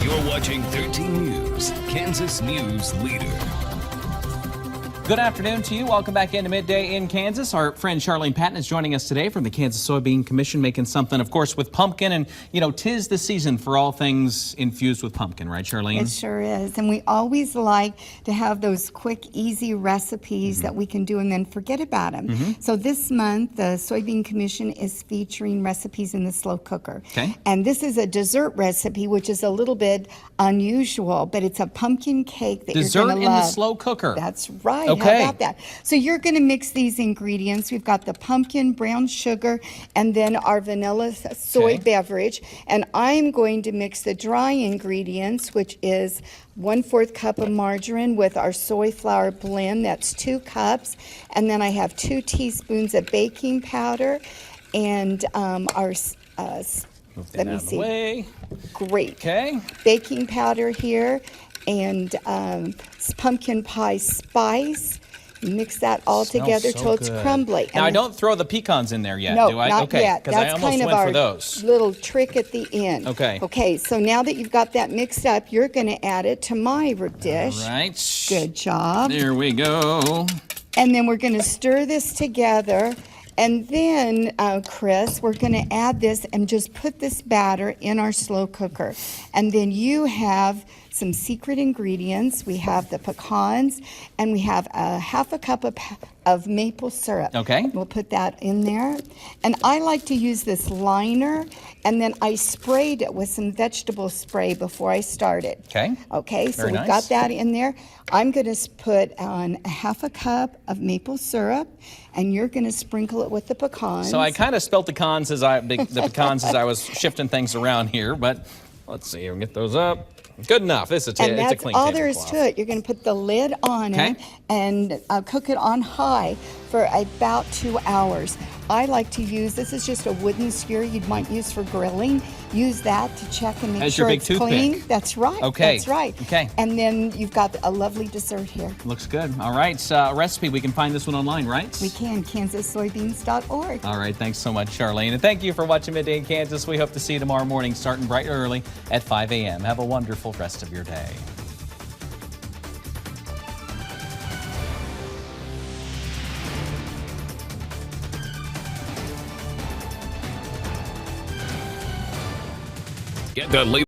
You're watching 13 News, Kansas News Leader. Good afternoon to you. Welcome back into Midday in Kansas. Our friend Charlene Patton is joining us today from the Kansas Soybean Commission, making something, of course, with pumpkin. And, you know, 'tis the season for all things infused with pumpkin, right, Charlene? It sure is. And we always like to have those quick, easy recipes that we can do and then forget about them. So this month, the Soybean Commission is featuring recipes in the slow cooker. Okay. And this is a dessert recipe, which is a little bit unusual, but it's a pumpkin cake that Dessert you're going to in love. the slow cooker. That's right. Okay. How about that? So you're going to mix these ingredients. We've got the pumpkin, brown sugar, and then our vanilla soy beverage. And I'm going to mix the dry ingredients, which is 1/4 cup of margarine with our soy flour blend. That's 2 cups. And then I have 2 teaspoons of baking powder and our Move that let me out of the see. way. Great. Okay. Baking powder here and pumpkin pie spice. Mix that all Smells together so till it's good. crumbly. Now, And I don't throw the pecans in there yet, no, do I? not Okay, yet. because I That's almost kind of went our for those. little trick at the end. Okay. Okay, so now that you've got that mixed up, you're going to add it to my dish. All right. Good job. There we go. And then we're going to stir this together. And then, Chris, we're going to add this and just put this batter in our slow cooker. And then you have some secret ingredients. We have the pecans, and we have a 1/2 cup of maple syrup. Okay. We'll put that in there. And I like to use this liner, and then I sprayed it with some vegetable spray before I started. Okay. Okay, so Very we've nice. got that in there. I'm going to put on a 1/2 cup of maple syrup, and you're going to sprinkle it with the pecans. So I kind of spelt the pecans as I was shifting things around here, but let's see. We'll get those up. Good enough. It's a And that's clean all there is tablecloth. to it. You're going to put the lid on Okay. it and cook it on high for about 2 hours. I like to use, this is just a wooden skewer you might use for grilling. Use that to check and make As your sure big it's toothpick. clean. That's right. Okay. That's right. Okay. And then you've got a lovely dessert here. Looks good. All right. Recipe. We can find this one online, right? We can, kansassoybeans.org. All right. Thanks so much, Charlene. And thank you for watching Midday in Kansas. We hope to see you tomorrow morning, starting bright and early at 5 a.m. Have a wonderful rest of your day. Get the latest